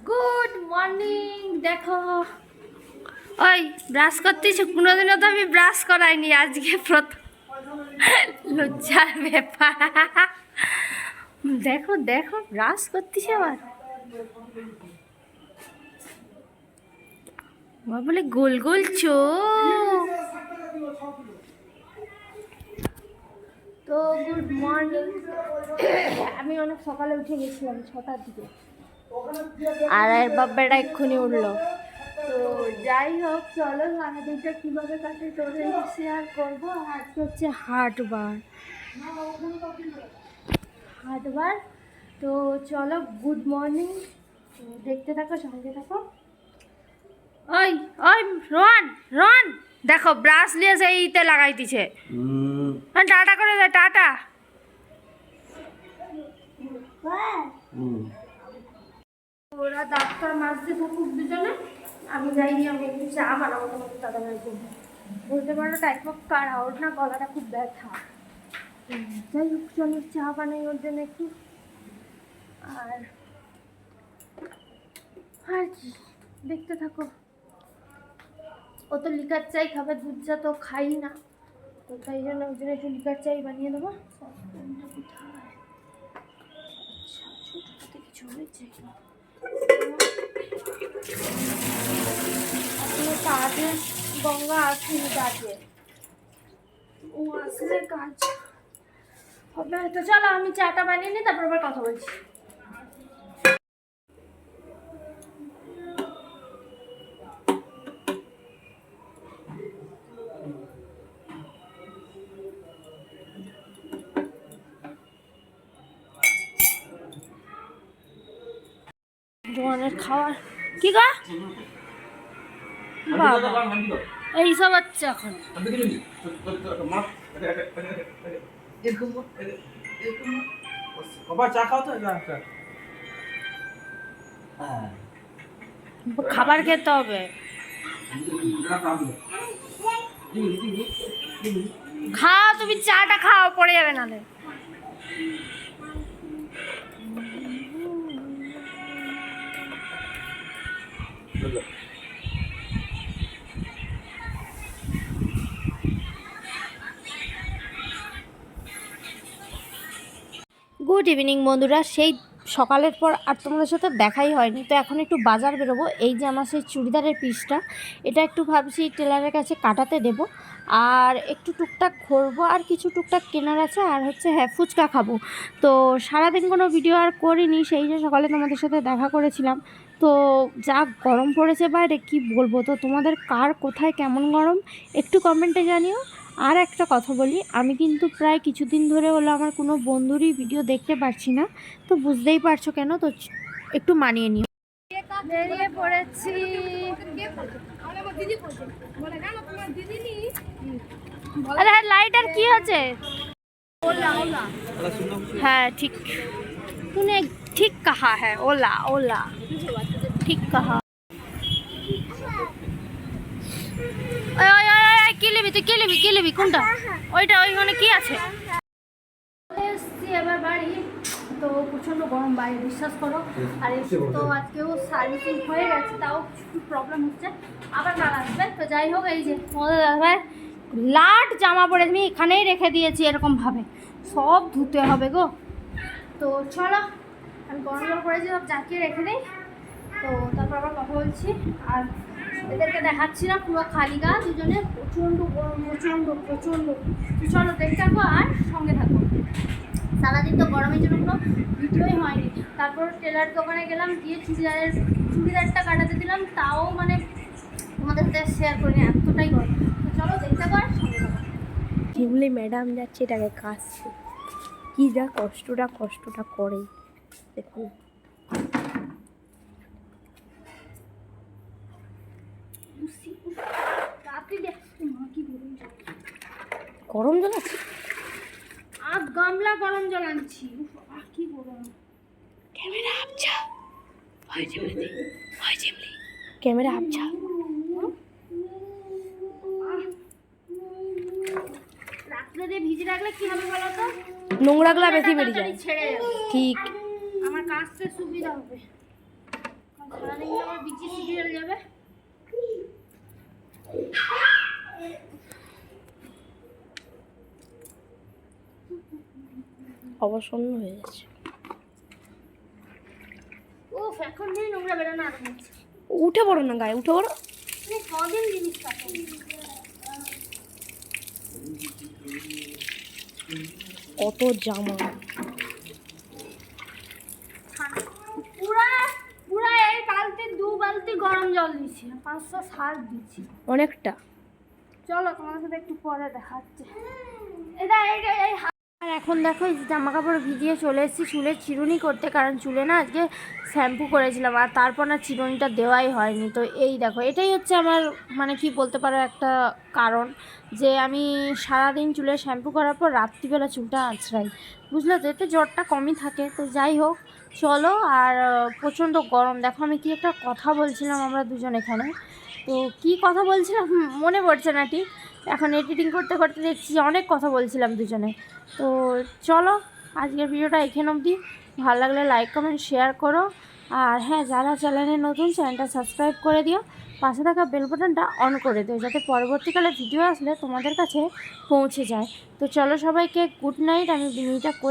Good morning. দেখো ওই brush করতেছি, কোনোদিনও তো আমি ব্রাশ করাইনি, আজকে প্রথম। লজ্জার ব্যাপার। দেখো দেখো ব্রাশ করতেছে আবার, বলে গোল গোল চোখ। তো গুড মর্নিং। আমি অনেক সকালে উঠে গেছিলাম 6টার দিকে, আর এর বাব্বাটা এক্ষুনি উঠলো। তো যাই হোক, চলো সারাদিনটা কীভাবে কাটে তোদের শেয়ার করবো। আজকে হচ্ছে হাটবার। তো চলো, গুড মর্নিং, দেখতে থাকো, সঙ্গে থাকো। ওই ওই রোহান রোহান, দেখো ব্রাশ নিয়ে সেইতে লাগাই দিছে। টাটা করে দে, টাটা। ওরা ডাক্তার মাঝে থাকুক দুজনে, আমি যাইনি, আমি একটু চা বানাবো তোমাকে তাদের জন্য। বলতে পারো টাইফক কারা, ওর না গলাটা খুব ব্যথা। যাই হোক চলো চা বানাই ওর জন্য একটু। আর কি, দেখতে থাকো। ও তো লিকার চাই খাবে, দুধ চা তো খাই না, তো তাই জন্য ওর জন্য একটু লিকার চাই বানিয়ে দেবো। কোথায়? আচ্ছা, ছোটোতে কিছু হয়েছে এখনো কাজে, গঙ্গা আসেনি কাজে, ও আসলে কাজ হবে। তো চলো আমি চাটা বানিয়ে নিই, তারপর আবার কথা বলছি। জোয়ানের খাওয়ার কি গা বাবা, এইসব হচ্ছে এখন। খাবার খেতে হবে, খাও তুমি, চাটা খাও, পড়ে যাবে নালে। গুড ইভিনিং বন্ধুরা। সেই সকালের পর আর তোমাদের সাথে দেখাই হয়নি, তো এখন একটু বাজার বেরোবো। এই যে আমার সেই চুড়িদারের পিসটা, এটা একটু ভাবছি টেলারের কাছে কাটাতে দেব, আর একটু টুকটাক ঘুরবো, আর কিছু টুকটাক কেনার আছে, আর হচ্ছে হ্যাঁ ফুচকা খাবো। তো সারাদিন কোনো ভিডিও আর করিনি, সেই যে সকালে তোমাদের সাথে দেখা করেছিলাম। তো যা গরম পড়েছে বাইরে কি বলবো, তো তোমাদের কার কোথায় কেমন গরম একটু কমেন্টে জানিও। আর একটা কথা বলি, আমি কিন্তু প্রায় কিছুদিন ধরে হলো আমার কোনো বন্ধুরই ভিডিও দেখতে পারছি না, তো বুঝতেই পারছো কেন, তো একটু মানিয়ে নিও। বেরিয়ে পড়েছি। আরে লাইটার কি হচ্ছে? হ্যাঁ ঠিক, तूने ঠিক कहा है, ওলা ওলা ঠিক कहा। কি লিবি তুই, কি লিবি কোনটা? ওইটা, ওইখানে কি আছে? এসছি এবার বাড়ি, তো প্রচণ্ড গরম বাইরে, বিশ্বাস করো। আর এসে তো আজকেও সার্ভিসিং হয়ে গেছে, তাও একটু প্রবলেম হচ্ছে, আবার মাল আসবে। তো যাই হোক, এই যে ভাই লাট জামা পরে আমি এখানেই রেখে দিয়েছি এরকমভাবে, সব ধুতে হবে গো। তো চলো, আমি গরম জল করেছি, সব জাকিয়ে রেখে দিই, তো তারপর আবার কথা বলছি। আর এদেরকে দেখাচ্ছি না, পুরো খালি গা দুজনে, প্রচণ্ড গরম, প্রচণ্ড প্রচণ্ড। চলো দেখতে থাকো আর সঙ্গে থাকো। সারাদিন তো গরমের জন্য কোনো ভিডিওই হয়নি। তারপর টেলার দোকানে গেলাম, গিয়ে চুড়িদারটা কাটাতে দিলাম, তাও মানে তোমাদের সাথে শেয়ার করিনি, এতটাই গরম। তো চলো দেখতে থাকো আর সঙ্গে থাকো। ঝিমলি ম্যাডাম যাচ্ছে এটাকে কাশছে, কি যা কষ্টটা করে দেখুন। গরম জল আছে, আধ গামলা গরম জল আনছি, কি গরম। ক্যামেরা আপছা, ক্যামেরা আপছা। রাত্রে দিয়ে ভিজে রাখলে কি হবে বলো তো, নোংরাগুলা বেশি বেরিয়ে যায়। ছেড়ে যাবে, ঠিক, আমার কাজতে সুবিধা হবে। বিচি সিরিয়াল যাবে। অবসন্ন হয়ে যাচ্ছে। উফ, এখন দিয়ে নোংরা বেরোনো আরম্ভ হচ্ছে। উঠে পড়ো না গায়ে, উঠে পড়ো। মানে কদিন জিনিস থাকে। কত জামা। পুরা পুরা এই বালতি 2 বালতি গরম জল দিচ্ছি, 500 সার দিচ্ছি অনেকটা। চলো তোমার সাথে একটু পরে দেখাচ্ছে। এটা এই আর এখন দেখো এই জামা কাপড় ভিজিয়ে চলে এসেছি চুলের চিরুনি করতে, কারণ চুলে না আজকে শ্যাম্পু করেছিলাম আর তারপর না চিরুনিটা দেওয়াই হয়নি। তো এই দেখো এটাই হচ্ছে আমার মানে কি বলতে পারো একটা কারণ, যে আমি সারাদিন চুলে শ্যাম্পু করার পর রাত্রিবেলা চুলটা আঁচড়াই, বুঝলে তো, এতে জ্বরটা কমই থাকে। তো যাই হোক চলো। আর প্রচণ্ড গরম, দেখো আমি কি একটা কথা বলছিলাম আমরা দুজন এখানে, তো কি কথা বলছিলাম মনে পড়ছে না ঠিক, এখন এডিটিং করতে করতে দেখছি অনেক কথা বলছিলাম দুজনে। তো চলো আজকের ভিডিওটা এখানে অবধি, ভালো লাগলে লাইক কমেন্ট শেয়ার করো, আর হ্যাঁ যারা চ্যানেলে নতুন চ্যানেলটা সাবস্ক্রাইব করে দিও, পাশে থাকা বেল বাটনটা অন করে দিও যাতে পরবর্তীকালে ভিডিও আসলে তোমাদের কাছে পৌঁছে যায়। তো চলো সবাইকে গুড নাইট, আমি বিনিটা করে